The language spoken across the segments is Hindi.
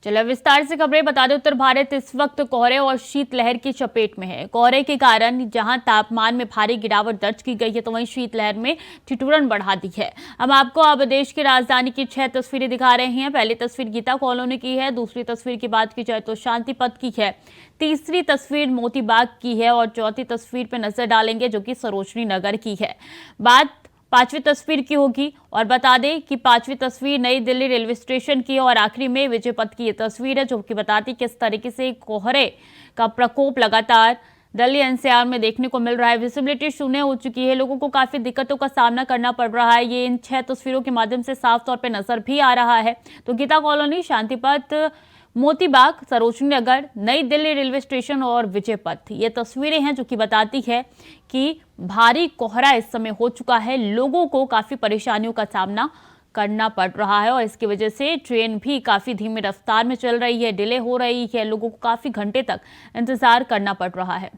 चलो विस्तार से खबरें बता दें। उत्तर भारत इस वक्त कोहरे और शीतलहर की चपेट में है। कोहरे के कारण जहां तापमान में भारी गिरावट दर्ज की गई है, तो वहीं शीतलहर में ठिठुरन बढ़ा दी है। हम आपको अब देश की राजधानी की 6 तस्वीरें दिखा रहे हैं। पहली तस्वीर गीता कॉलोनी की है, दूसरी तस्वीर की बात की जाए तो शांति पथ की है, तीसरी तस्वीर मोती बाग की है और चौथी तस्वीर पर नजर डालेंगे जो कि सरोजनी नगर की है। बात पांचवी तस्वीर की होगी और बता दें कि पांचवी तस्वीर नई दिल्ली रेलवे स्टेशन की और आखिरी में विजय पथ की ये तस्वीर है, जो कि बताती किस तरीके से कोहरे का प्रकोप लगातार दिल्ली एनसीआर में देखने को मिल रहा है। विजिबिलिटी शून्य हो चुकी है, लोगों को काफी दिक्कतों का सामना करना पड़ रहा है। ये इन 6 तस्वीरों के माध्यम से साफ तौर पर नजर भी आ रहा है। तो गीता कॉलोनी, शांति पथ, मोती बाग, सरोजनी नगर, नई दिल्ली रेलवे स्टेशन और विजय पथ, ये तस्वीरें हैं जो कि बताती है कि भारी कोहरा इस समय हो चुका है। लोगों को काफी परेशानियों का सामना करना पड़ रहा है और इसकी वजह से ट्रेन भी काफी धीमी रफ्तार में चल रही है, डिले हो रही है, लोगों को काफी घंटे तक इंतजार करना पड़ रहा है।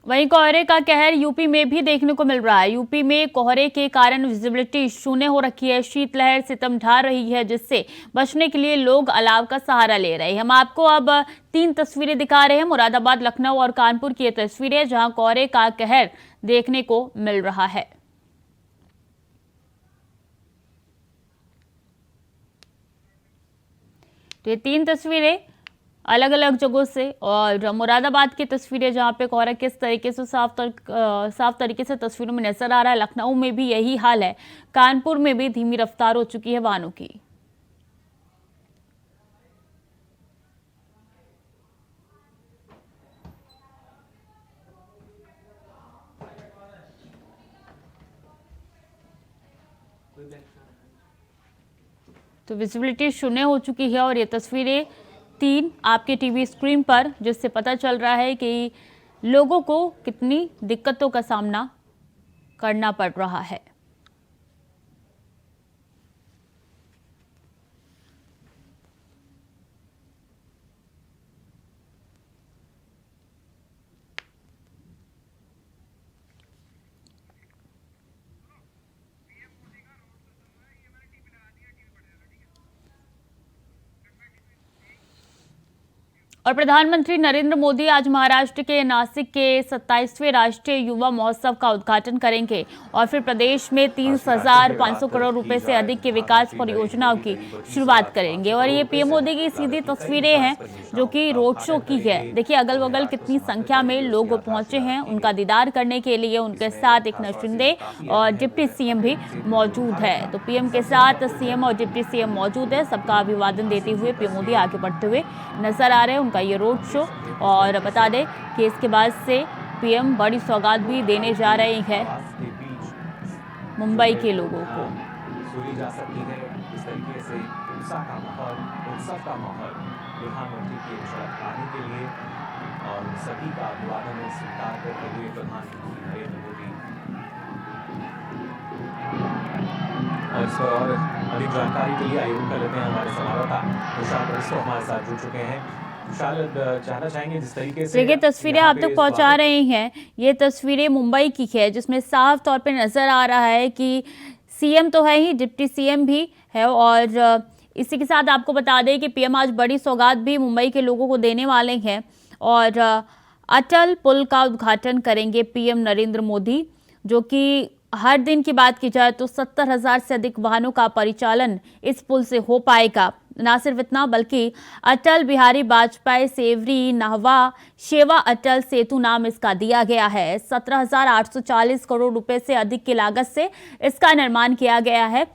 वहीं कोहरे का कहर यूपी में भी देखने को मिल रहा है। यूपी में कोहरे के कारण विजिबिलिटी शून्य हो रखी है। शीतलहर सितम ढा रही है, जिससे बचने के लिए लोग अलाव का सहारा ले रहे हैं। हम आपको अब 3 तस्वीरें दिखा रहे हैं, मुरादाबाद, लखनऊ और कानपुर की ये तस्वीरें, जहां कोहरे का कहर देखने को मिल रहा है। तो ये 3 तस्वीरें अलग अलग जगहों से, और मुरादाबाद की तस्वीरें जहां पे कोहरा किस तरीके से साफ तरीके से तस्वीरों में नजर आ रहा है। लखनऊ में भी यही हाल है, कानपुर में भी धीमी रफ्तार हो चुकी है वाहनों की। तो विजिबिलिटी शून्य हो चुकी है और ये तस्वीरें 3 आपके टीवी स्क्रीन पर, जिससे पता चल रहा है कि लोगों को कितनी दिक्कतों का सामना करना पड़ रहा है। और प्रधानमंत्री नरेंद्र मोदी आज महाराष्ट्र के नासिक के 27वें राष्ट्रीय युवा महोत्सव का उद्घाटन करेंगे और फिर प्रदेश में 30,500 करोड़ रुपए से अधिक की विकास परियोजनाओं की शुरुआत करेंगे। और ये पीएम मोदी की सीधी तस्वीरें हैं जो कि रोड शो की है। देखिए अगल बगल कितनी संख्या में लोग पहुंचे हैं उनका दीदार करने के लिए। उनके साथ एकनाथ शिंदे और डिप्टी सीएम भी मौजूद है। तो पीएम के साथ सीएम और डिप्टी सीएम मौजूद है। सबका अभिवादन देते हुए पीएम मोदी आगे बढ़ते हुए नजर आ रहे हैं। उनका ये रोड शो, और बता दें कि इसके बाद से पीएम बड़ी सौगात भी देने जा रहे हैं मुंबई के लोगों को। जा सकती है इस तरीके से उत्साह का माहौल प्रधानमंत्री के आने के लिए, और सभी का अभिवादन स्वीकार करते हुए प्रधानमंत्री नरेंद्र मोदी। और इस पर और अधिक जानकारी के लिए आयोग कर लेते हैं हमारे संवाददाता तुषार बरिस्टो हमारे साथ जुड़ चुके हैं। जानना चाहेंगे जिस तरीके से देखिए तस्वीरें आप तक पहुंचा रहे हैं, ये तस्वीरें मुंबई की है, जिसमें साफ तौर पे नजर आ रहा है कि सीएम तो है ही, डिप्टी सीएम भी है। और इसी के साथ आपको बता दें कि पीएम आज बड़ी सौगात भी मुंबई के लोगों को देने वाले हैं और अटल पुल का उद्घाटन करेंगे पीएम नरेंद्र मोदी, जो कि हर दिन की बात की जाए तो 70,000 से अधिक वाहनों का परिचालन इस पुल से हो पाएगा। ना सिर्फ इतना, बल्कि अटल बिहारी वाजपेयी सेवरी नाहवा शेवा अटल सेतु नाम इसका दिया गया है। 17,840 करोड़ रुपए से अधिक की लागत से इसका निर्माण किया गया है,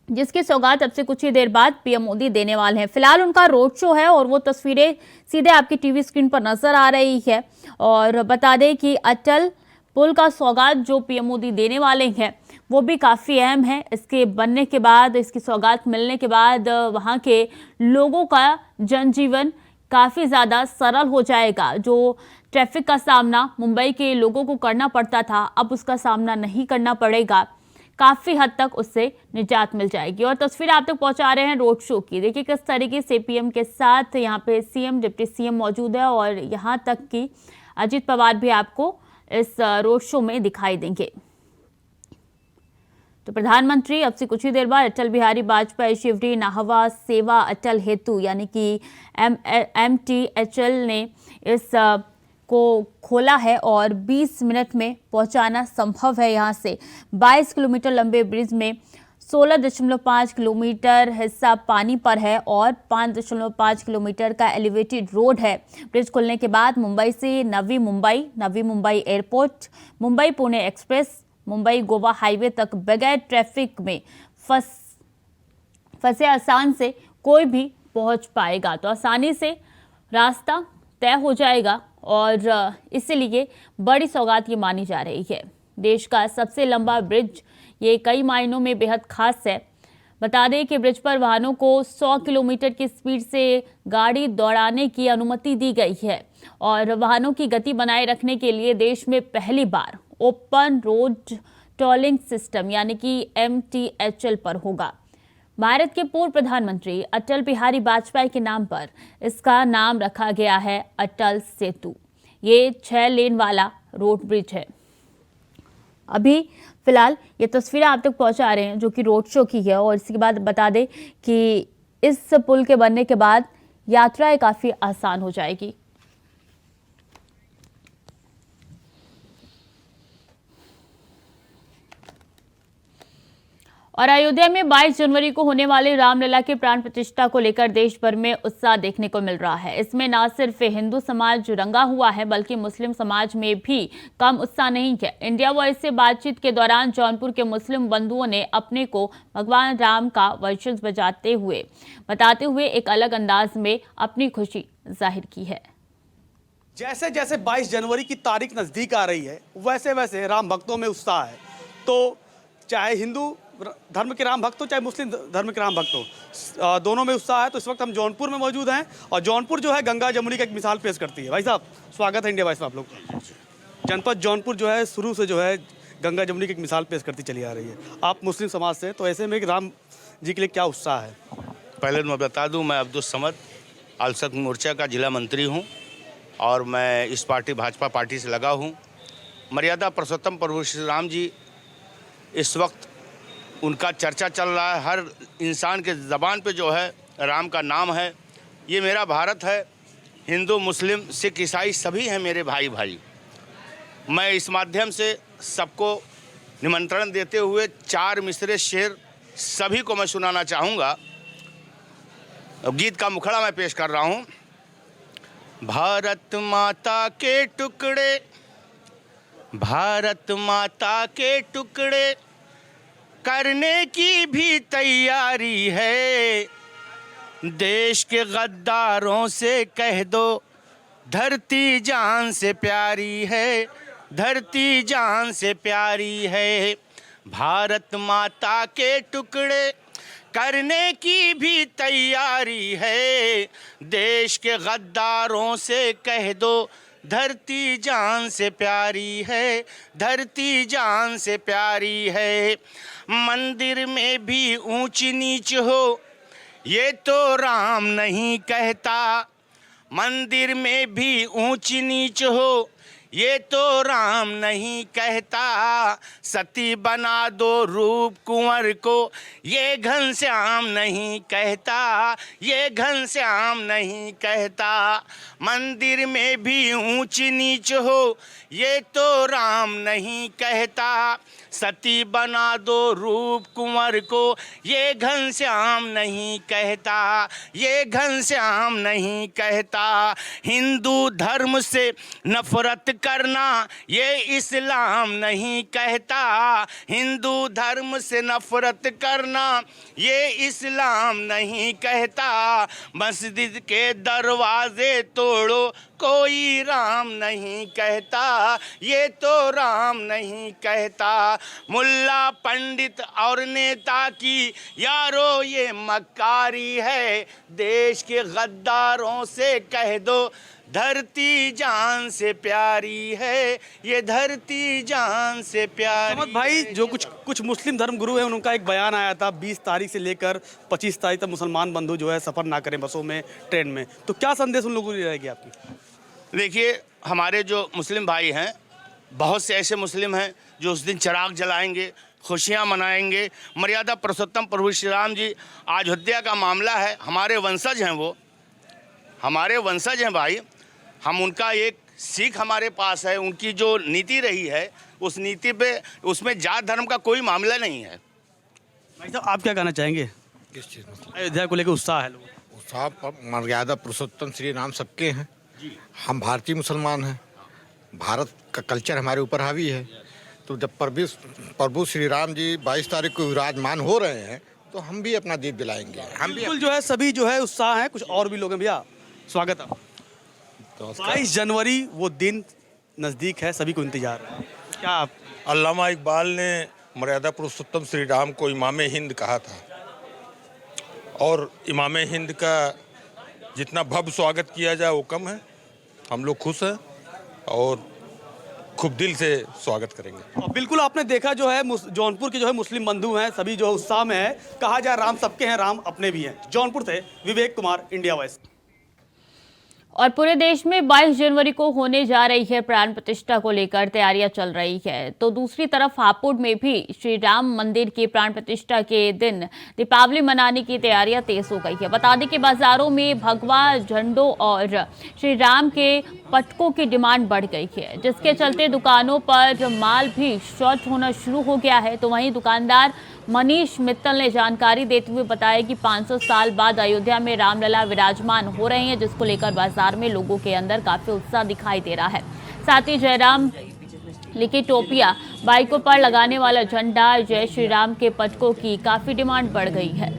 जिसकी सौगात अब से कुछ ही देर बाद पीएम मोदी देने वाले हैं। फिलहाल उनका रोड शो है और वो तस्वीरें सीधे आपकी टीवी स्क्रीन पर नजर आ रही है। और बता दें कि अटल पुल का सौगात जो पीएम मोदी देने वाले हैं वो भी काफ़ी अहम है। इसके बनने के बाद, इसकी सौगात मिलने के बाद वहाँ के लोगों का जनजीवन काफ़ी ज़्यादा सरल हो जाएगा। जो ट्रैफिक का सामना मुंबई के लोगों को करना पड़ता था, अब उसका सामना नहीं करना पड़ेगा। काफ़ी हद तक उससे निजात मिल जाएगी। और तस्वीर आप तक पहुंचा रहे हैं रोड शो की। देखिए किस तरीके से पीएम के साथ यहाँ पे सीएम, डिप्टी सीएम मौजूद है और यहाँ तक कि अजित पवार भी आपको इस रोड शो में दिखाई देंगे। तो प्रधानमंत्री अब से कुछ ही देर बाद अटल बिहारी वाजपेयी शिवरी नाहवा सेवा अटल हेतु यानी कि MTHL ने इस को खोला है और 20 मिनट में पहुंचाना संभव है। यहां से 22 किलोमीटर लंबे ब्रिज में 16.5 किलोमीटर हिस्सा पानी पर है और 5.5 किलोमीटर का एलिवेटेड रोड है। ब्रिज खुलने के बाद मुंबई से Navi Mumbai airport, Mumbai Pune express, Mumbai Goa highway तक बगैर ट्रैफिक में फंसे आसान से कोई भी पहुंच पाएगा। तो आसानी से रास्ता तय हो जाएगा और इसीलिए बड़ी सौगात ये मानी जा रही है। देश का सबसे लंबा ब्रिज ये कई मायनों में बेहद खास है। बता दें कि ब्रिज पर वाहनों को 100 किलोमीटर की स्पीड से गाड़ी दौड़ाने की अनुमति दी गई है और वाहनों की गति बनाए रखने के लिए देश में पहली बार ओपन रोड टोलिंग सिस्टम यानी कि MTHL पर होगा। भारत के पूर्व प्रधानमंत्री अटल बिहारी वाजपेयी के नाम पर इसका नाम रखा गया है अटल सेतु। ये 6 लेन वाला रोड ब्रिज है। अभी फिलहाल ये तस्वीरें आप तक पहुंचा रहे हैं जो कि रोड शो की है और इसके बाद बता दें कि इस पुल के बनने के बाद यात्राएं काफ़ी आसान हो जाएगी। और अयोध्या में 22 जनवरी को होने वाले रामलला के प्राण प्रतिष्ठा को लेकर देश भर में उत्साह देखने को मिल रहा है। इसमें न सिर्फ हिंदू समाज रंगा हुआ है बल्कि मुस्लिम समाज में भी कम उत्साह नहीं है। इंडिया वॉइस से बातचीत के दौरान जौनपुर के मुस्लिम बंधुओं ने अपने को भगवान राम का वंशज बताते हुए एक अलग अंदाज में अपनी खुशी जाहिर की है। जैसे जैसे 22 जनवरी की तारीख नज़दीक आ रही है वैसे वैसे राम भक्तों में उत्साह है। तो चाहे हिंदू धर्म के राम भक्त हो चाहे मुस्लिम धर्म के राम भक्त हो, दोनों में उत्साह है। तो इस वक्त हम जौनपुर में मौजूद हैं और जौनपुर जो है गंगा जमुनी का एक मिसाल पेश करती है। भाई साहब स्वागत है इंडिया वॉइस में आप लोग का। जनपद जौनपुर जो है शुरू से जो है गंगा जमुनी की एक मिसाल पेश करती चली आ रही है। आप मुस्लिम समाज से, तो ऐसे में राम जी के लिए क्या उत्साह है? पहले मैं बता दूं, मैं अब्दुल समद अलसत मोर्चा का जिला मंत्री हूं और मैं इस पार्टी भाजपा पार्टी से लगा हूं। मर्यादा पुरुषोत्तम प्रभु श्री राम जी इस वक्त उनका चर्चा चल रहा है। हर इंसान के ज़बान पे जो है राम का नाम है। ये मेरा भारत है। हिंदू मुस्लिम सिख ईसाई सभी हैं मेरे भाई भाई। मैं इस माध्यम से सबको निमंत्रण देते हुए 4 मिसरे शेर सभी को मैं सुनाना चाहूँगा। गीत का मुखड़ा मैं पेश कर रहा हूँ। भारत माता के टुकड़े, भारत माता के टुकड़े करने की भी तैयारी है। देश के गद्दारों से कह दो धरती जान से प्यारी है, धरती जान से प्यारी है। भारत माता के टुकड़े करने की भी तैयारी है। देश के गद्दारों से कह दो धरती जान से प्यारी है, धरती जान से प्यारी है। मंदिर में भी ऊंच नीच हो ये तो राम नहीं कहता, मंदिर में भी ऊंच नीच हो ये तो राम नहीं कहता। सती बना दो रूप कुंवर को ये घनश्याम नहीं कहता, ये घनश्याम नहीं कहता। मंदिर में भी ऊंच नीच हो ये तो राम नहीं कहता। सती बना दो रूप कुंवर को ये घनश्याम नहीं कहता, ये घनश्याम नहीं कहता। हिंदू धर्म से नफरत करना ये इस्लाम नहीं कहता, हिंदू धर्म से नफरत करना ये इस्लाम नहीं कहता। मस्जिद के दरवाजे तोड़ो कोई राम नहीं कहता, ये तो राम नहीं कहता। मुल्ला पंडित और नेता की यारो ये मक्कारी है। देश के गद्दारों से कह दो धरती जान से प्यारी प्यारी है, ये धरती जान से प्यारी। अहमद भाई, जो कुछ मुस्लिम धर्म गुरु हैं उनका एक बयान आया था 20 तारीख से लेकर 25 तारीख तक मुसलमान बंधु जो है सफ़र ना करें बसों में, ट्रेन में, तो क्या संदेश उन लोगों को रहेगी आपकी? देखिए, हमारे जो मुस्लिम भाई हैं, बहुत से ऐसे मुस्लिम हैं जो उस दिन चिराग जलाएंगे, खुशियाँ मनाएंगे। मर्यादा पुरुषोत्तम प्रभु श्री राम जी, अयोध्या का मामला है, हमारे वंशज हैं, वो हमारे वंशज हैं भाई। हम उनका एक सीख हमारे पास है, उनकी जो नीति रही है उस नीति पे, उसमें जात धर्म का कोई मामला नहीं है। भाई साहब, आप क्या कहना चाहेंगे? किस चीज़ में? अयोध्या को लेकर उत्साह है लोगों को। उत्साह पर मर्यादा पुरुषोत्तम श्री राम सबके हैं। हम भारतीय मुसलमान हैं, भारत का कल्चर हमारे ऊपर हावी है। तो जब प्रभु श्री राम जी 22 तारीख को विराजमान हो रहे हैं तो हम भी अपना दीप जलाएंगे। हम भी बिल्कुल जो है सभी जो है उत्साह है। कुछ और भी लोग हैं। भैया स्वागत है। 22 जनवरी वो दिन नज़दीक है, सभी को इंतजार है। क्या आप? अल्लामा इकबाल ने मर्यादा पुरुषोत्तम श्री राम को इमाम हिंद कहा था, और इमाम हिंद का जितना भव्य स्वागत किया जाए वो कम है। हम लोग खुश हैं और खूब दिल से स्वागत करेंगे। और बिल्कुल आपने देखा जो है जौनपुर के जो है मुस्लिम बंधु हैं, सभी जो है उत्साह में है। कहा जाए राम सबके हैं, राम अपने भी हैं। जौनपुर से विवेक कुमार, इंडिया वॉइस। और पूरे देश में 22 जनवरी को होने जा रही है प्राण प्रतिष्ठा को लेकर तैयारियां चल रही है, तो दूसरी तरफ हापुड़ में भी श्री राम मंदिर की प्राण प्रतिष्ठा के दिन दीपावली मनाने की तैयारियां तेज हो गई है। बता दें कि बाजारों में भगवा झंडों और श्री राम के पटकों की डिमांड बढ़ गई है, जिसके चलते दुकानों पर माल भी शॉर्ट होना शुरू हो गया है। तो वहीं दुकानदार मनीष मित्तल ने जानकारी देते हुए बताया कि 500 साल बाद अयोध्या में रामलला विराजमान हो रहे हैं, जिसको लेकर बाजार में लोगों के अंदर काफी उत्साह दिखाई दे रहा है। साथ ही जयराम लिखी टोपियां, बाइकों पर लगाने वाला झंडा, जय श्री राम के पटकों की काफी डिमांड बढ़ गई है।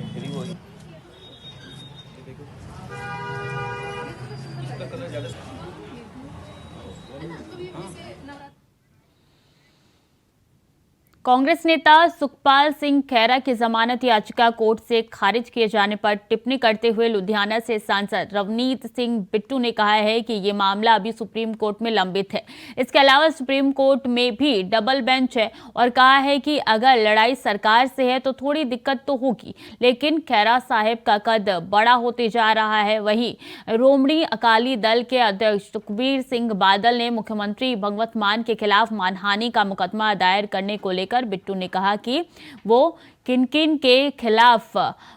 कांग्रेस नेता सुखपाल सिंह खैरा की जमानत याचिका कोर्ट से खारिज किए जाने पर टिप्पणी करते हुए लुधियाना से सांसद रवनीत सिंह बिट्टू ने कहा है कि ये मामला अभी सुप्रीम कोर्ट में लंबित है। इसके अलावा सुप्रीम कोर्ट में भी डबल बेंच है और कहा है कि अगर लड़ाई सरकार से है तो थोड़ी दिक्कत तो होगी, लेकिन खैरा साहब का कद बड़ा होते जा रहा है। वहीं रोमड़ी अकाली दल के अध्यक्ष सुखबीर सिंह बादल ने मुख्यमंत्री भगवंत मान के खिलाफ मानहानि का मुकदमा दायर करने को लेकर बिट्टू ने कहा कि वो किन किन के खिलाफ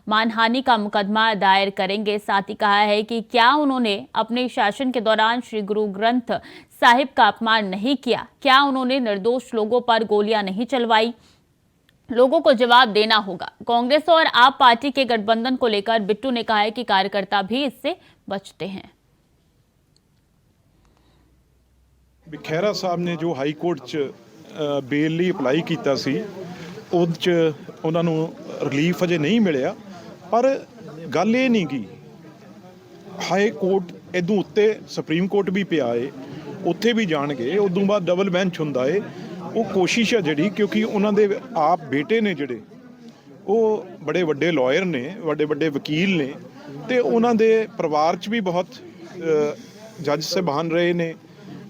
मानहानि का मुकदमा दायर करेंगे। साथ ही कहा है कि क्या उन्होंने अपने शासन के दौरान श्री गुरु ग्रंथ साहिब का अपमान नहीं किया, क्या उन्होंने निर्दोष लोगों पर गोलियां नहीं चलवाई। लोगों को जवाब देना होगा। कांग्रेस और आप पार्टी के गठबंधन को लेकर बिट्टू ने कहा है कि कार्यकर्ता भी इससे बचते हैं। खैरा साहब ने जो हाई कोर्ट च बेल ਲਈ ਅਪਲਾਈ ਕੀਤਾ ਸੀ, ਉਹਦੇ 'ਚ ਉਹਨਾਂ ਨੂੰ ਰਿਲੀਫ ਅਜੇ ਨਹੀਂ ਮਿਲਿਆ। ਪਰ ਗੱਲ ਇਹ ਨਹੀਂ ਗੀ, ਹਾਈ ਕੋਰਟ ਇਦੋਂ ਉੱਤੇ ਸੁਪਰੀਮ ਕੋਰਟ ਵੀ ਪਿਆ ਏ, ਉੱਥੇ ਵੀ ਜਾਣਗੇ। ਉਦੋਂ ਬਾਅਦ ਡਬਲ ਬੈਂਚ ਹੁੰਦਾ ਏ। ਉਹ ਕੋਸ਼ਿਸ਼ ਹੈ ਜਿਹੜੀ, ਕਿਉਂਕਿ ਉਹਨਾਂ ਦੇ ਆਪ ਬੇਟੇ ਨੇ ਜਿਹੜੇ, ਉਹ ਬੜੇ ਵੱਡੇ ਲਾਇਰ ਨੇ, ਵੱਡੇ ਵੱਡੇ ਵਕੀਲ ਨੇ, ਤੇ ਉਹਨਾਂ ਦੇ ਪਰਿਵਾਰ 'ਚ ਵੀ ਬਹੁਤ ਜੱਜ ਸਾਹਿਬਾਨ ਰਹੇ ਨੇ,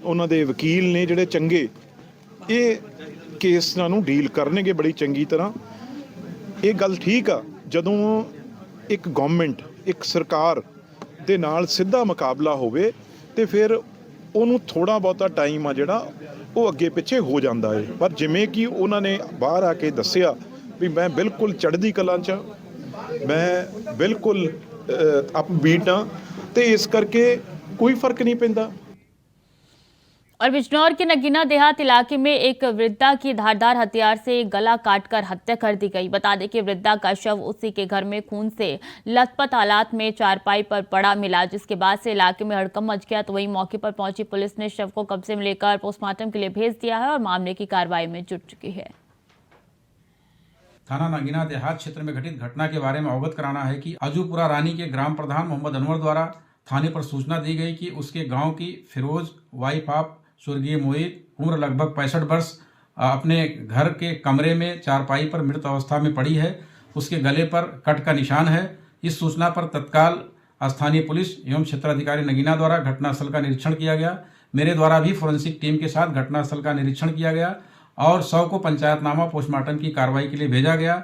ਉਹਨਾਂ ਦੇ ਵਕੀਲ ਨੇ ਜਿਹੜੇ ਚੰਗੇ, ਇਹ ਕੇਸਾਂ ਨੂੰ ਡੀਲ ਕਰਨਗੇ ਬੜੀ ਚੰਗੀ ਤਰ੍ਹਾਂ। ਇਹ ਗੱਲ ਠੀਕ ਆ, ਜਦੋਂ ਇੱਕ ਗਵਰਨਮੈਂਟ, ਇੱਕ ਸਰਕਾਰ ਦੇ ਨਾਲ ਸਿੱਧਾ ਮੁਕਾਬਲਾ ਹੋਵੇ ਤੇ ਫਿਰ ਉਹਨੂੰ ਥੋੜਾ ਬਹੁਤਾ ਟਾਈਮ ਆ ਜਿਹੜਾ ਉਹ ਅੱਗੇ ਪਿੱਛੇ ਹੋ ਜਾਂਦਾ ਹੈ। ਪਰ ਜਿਵੇਂ ਕਿ ਉਹਨਾਂ ਨੇ ਬਾਹਰ ਆ ਕੇ ਦੱਸਿਆ ਵੀ ਮੈਂ ਬਿਲਕੁਲ ਚੜ੍ਹਦੀ ਕਲਾ 'ਚ, ਮੈਂ ਬਿਲਕੁਲ ਅਪਬੀਟ ਹਾਂ, ਤੇ ਇਸ ਕਰਕੇ ਕੋਈ ਫਰਕ नहीं ਪੈਂਦਾ। और बिजनौर के नगीना देहात इलाके में एक वृद्धा की धारदार हथियार से गला काटकर हत्या कर दी गई। बता दें कि वृद्धा का शव उसी के घर में खून से लथपथ हालात में चारपाई पर पड़ा मिला, जिसके बाद से इलाके में हड़कंप मच गया। तो वहीं मौके पर पहुंची पुलिस ने शव को कब्जे में लेकर पोस्टमार्टम के लिए भेज दिया है और मामले की कार्रवाई में जुट चुकी है। थाना नगीना देहात क्षेत्र में घटित घटना के बारे में अवगत कराना है कि अजूपुरा रानी के ग्राम प्रधान मोहम्मद अनवर द्वारा थाने पर सूचना दी गई कि उसके गाँव की फिरोज वाइफ ऑफ स्वर्गीय मोहित, उम्र लगभग 65 वर्ष, अपने घर के कमरे में चारपाई पर मृत अवस्था में पड़ी है। उसके गले पर कट का निशान है। इस सूचना पर तत्काल स्थानीय पुलिस एवं क्षेत्राधिकारी नगीना द्वारा घटनास्थल का निरीक्षण किया गया। मेरे द्वारा भी फोरेंसिक टीम के साथ घटनास्थल का निरीक्षण किया गया और शव को पंचायतनामा पोस्टमार्टम की कार्रवाई के लिए भेजा गया।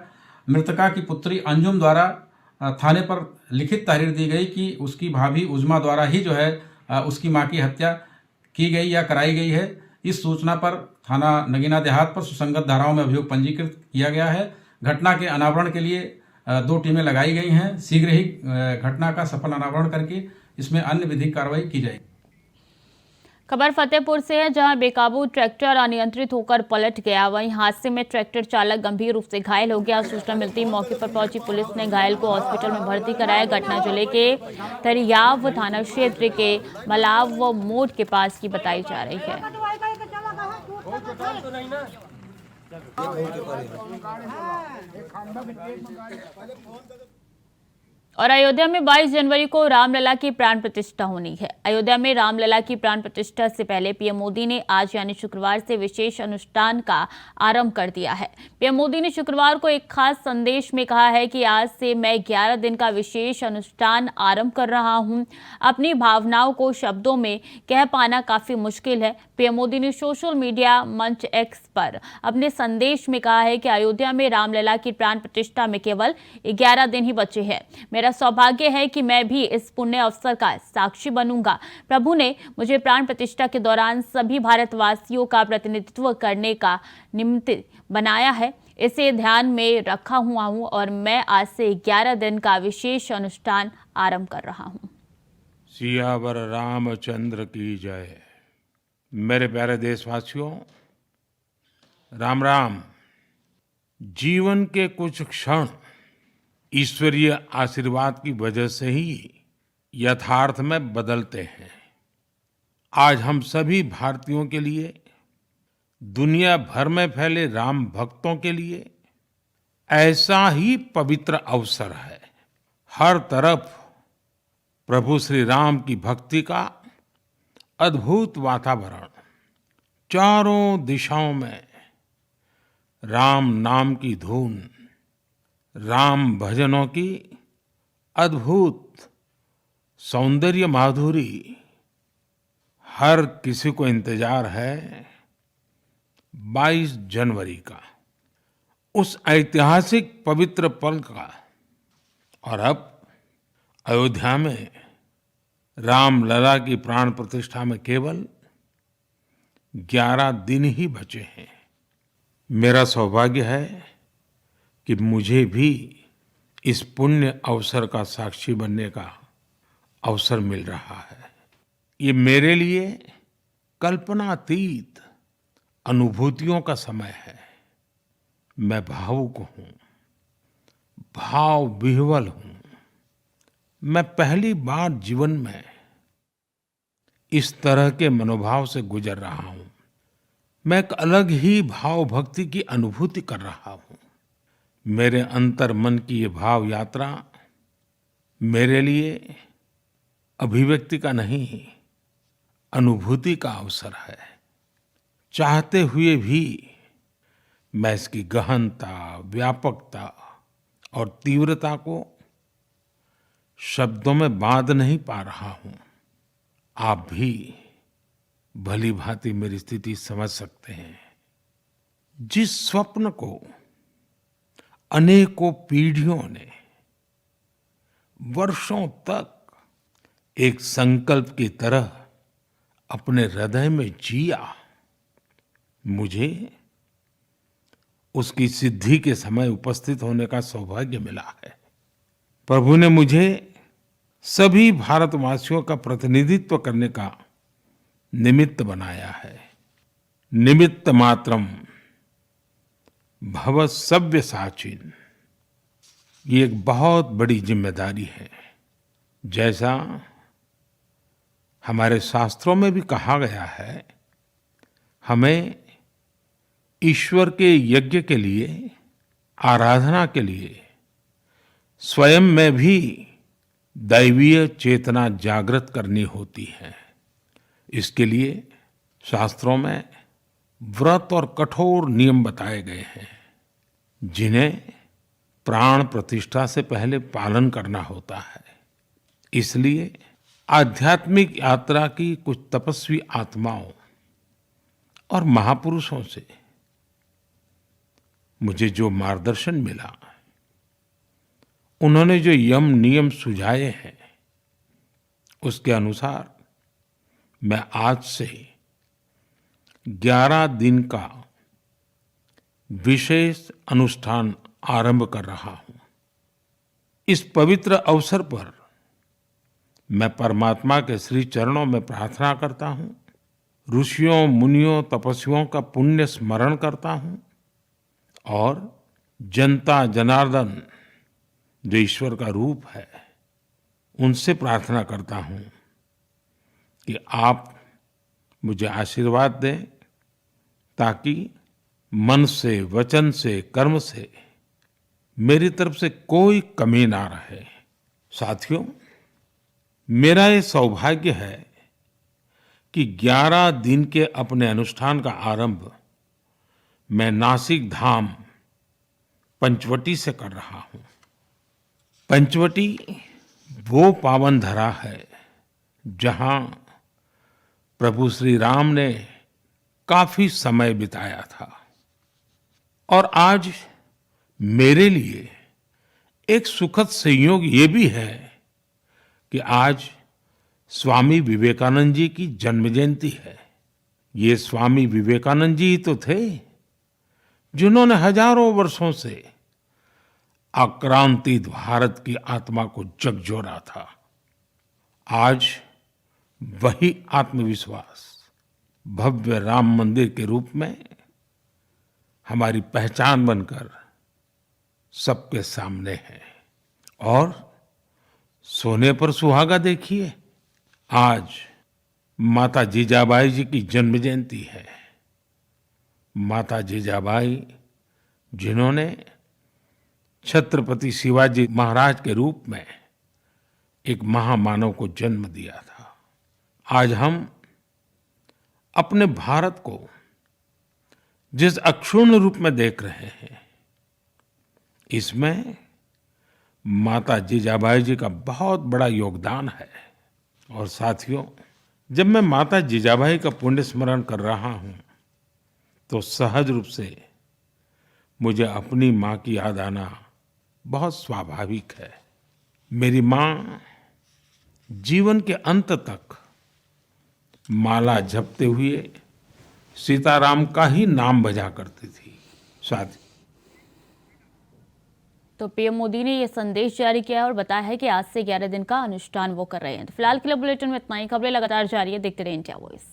मृतका की पुत्री अंजुम द्वारा थाने पर लिखित तहरीर दी गई कि उसकी भाभी उजमा द्वारा ही जो है उसकी मां की हत्या की गई या कराई गई है। इस सूचना पर थाना नगीना देहात पर सुसंगत धाराओं में अभियोग पंजीकृत किया गया है। घटना के अनावरण के लिए 2 टीमें लगाई गई हैं। शीघ्र ही घटना का सफल अनावरण करके इसमें अन्य विधिक कार्रवाई की जाएगी। खबर फतेहपुर से है, जहां बेकाबू ट्रैक्टर अनियंत्रित होकर पलट गया। वहीं हादसे में ट्रैक्टर चालक गंभीर रूप से घायल हो गया। सूचना मिलती मौके पर पहुंची पुलिस ने घायल को हॉस्पिटल में भर्ती कराया। घटना जिले के तरियाव थाना क्षेत्र के मलाव मोड़ के पास की बताई जा रही है। और अयोध्या में 22 जनवरी को रामलला की प्राण प्रतिष्ठा होनी है। अयोध्या में रामलला की प्राण प्रतिष्ठा से पहले पीएम मोदी ने आज यानी शुक्रवार से विशेष अनुष्ठान का आरंभ कर दिया है। पीएम मोदी ने शुक्रवार को एक खास संदेश में कहा है कि आज से मैं 11 दिन का विशेष अनुष्ठान आरंभ कर रहा हूं। अपनी भावनाओं को शब्दों में कह पाना काफी मुश्किल है। पीएम मोदी ने सोशल मीडिया मंच एक्स पर अपने संदेश में कहा है कि अयोध्या में रामलला की प्राण प्रतिष्ठा में केवल 11 दिन ही बचे हैं। मेरा सौभाग्य है कि मैं भी इस पुण्य अवसर का साक्षी बनूंगा। प्रभु ने मुझे प्राण प्रतिष्ठा के दौरान सभी भारतवासियों का प्रतिनिधित्व करने का निमित्त बनाया है। इसे ध्यान में रखा हुआ हूं और मैं आज से 11 दिन का विशेष अनुष्ठान आरंभ कर रहा हूं। सियावर रामचंद्र की जय। मेरे प्यारे देशवासियों, राम राम। जीवन के कुछ क्षण ईश्वरीय आशीर्वाद की वजह से ही यथार्थ में बदलते हैं। आज हम सभी भारतीयों के लिए, दुनिया भर में फैले राम भक्तों के लिए ऐसा ही पवित्र अवसर है। हर तरफ प्रभु श्री राम की भक्ति का अद्भुत वातावरण, चारों दिशाओं में राम नाम की धुन, राम भजनों की अद्भुत सौंदर्य माधुरी। हर किसी को इंतजार है 22 जनवरी का, उस ऐतिहासिक पवित्र पल का। और अब अयोध्या में रामलला की प्राण प्रतिष्ठा में केवल 11 दिन ही बचे हैं। मेरा सौभाग्य है कि मुझे भी इस पुण्य अवसर का साक्षी बनने का अवसर मिल रहा है। ये मेरे लिए कल्पनातीत अनुभूतियों का समय है। मैं भावुक हूँ, भाव विह्वल हूँ। मैं पहली बार जीवन में इस तरह के मनोभाव से गुजर रहा हूँ। मैं एक अलग ही भाव भक्ति की अनुभूति कर रहा हूँ। मेरे अंतर मन की ये भाव यात्रा मेरे लिए अभिव्यक्ति का नहीं, अनुभूति का अवसर है। चाहते हुए भी मैं इसकी गहनता, व्यापकता और तीव्रता को शब्दों में बांध नहीं पा रहा हूं। आप भी भली भांति मेरी स्थिति समझ सकते हैं। जिस स्वप्न को अनेकों पीढ़ियों ने वर्षों तक एक संकल्प की तरह अपने हृदय में जिया, मुझे उसकी सिद्धि के समय उपस्थित होने का सौभाग्य मिला है। प्रभु ने मुझे सभी भारतवासियों का प्रतिनिधित्व करने का निमित्त बनाया है। निमित्त मात्रम भव सव्य साचिन। ये एक बहुत बड़ी जिम्मेदारी है। जैसा हमारे शास्त्रों में भी कहा गया है, हमें ईश्वर के यज्ञ के लिए, आराधना के लिए स्वयं में भी दैवीय चेतना जागृत करनी होती है। इसके लिए शास्त्रों में व्रत और कठोर नियम बताए गए हैं, जिन्हें प्राण प्रतिष्ठा से पहले पालन करना होता है। इसलिए आध्यात्मिक यात्रा की कुछ तपस्वी आत्माओं और महापुरुषों से मुझे जो मार्गदर्शन मिला, उन्होंने जो यम नियम सुझाए हैं, उसके अनुसार मैं आज से 11 दिन का विशेष अनुष्ठान आरंभ कर रहा हूं। इस पवित्र अवसर पर मैं परमात्मा के श्री चरणों में प्रार्थना करता हूं, ऋषियों मुनियों तपस्वियों का पुण्य स्मरण करता हूं और जनता जनार्दन जो ईश्वर का रूप है, उनसे प्रार्थना करता हूं कि आप मुझे आशीर्वाद दें ताकि मन से, वचन से, कर्म से मेरी तरफ से कोई कमी ना रहे। साथियों, मेरा ये सौभाग्य है कि 11 दिन के अपने अनुष्ठान का आरंभ मैं नासिक धाम पंचवटी से कर रहा हूं। पंचवटी वो पावन धरा है जहां प्रभु श्री राम ने काफी समय बिताया था और आज मेरे लिए एक सुखद संयोग ये भी है कि आज स्वामी विवेकानंद जी की जन्म जयंती है। ये स्वामी विवेकानंद जी ही तो थे जिन्होंने हजारों वर्षों से आक्रांतित भारत की आत्मा को झकझोरा था। आज वही आत्मविश्वास भव्य राम मंदिर के रूप में हमारी पहचान बनकर सबके सामने है। और सोने पर सुहागा देखिए, आज माता जीजाबाई जी की जन्म जयंती है। माता जीजाबाई जिन्होंने छत्रपति शिवाजी महाराज के रूप में एक महामानव को जन्म दिया था। आज हम अपने भारत को जिस अक्षुण्ण रूप में देख रहे हैं, इसमें माता जीजाबाई जी का बहुत बड़ा योगदान है। और साथियों, जब मैं माता जीजाबाई का पुण्य स्मरण कर रहा हूं तो सहज रूप से मुझे अपनी मां की याद आना बहुत स्वाभाविक है। मेरी मां जीवन के अंत तक माला जपते हुए सीताराम का ही नाम बजा करती थी। साथ तो पीएम मोदी ने ये संदेश जारी किया और बताया है कि आज से 11 दिन का अनुष्ठान वो कर रहे हैं। तो फिलहाल के लिए बुलेटिन में इतना ही। खबरें लगातार जारी है, देखते रहिए इंडिया वॉइस।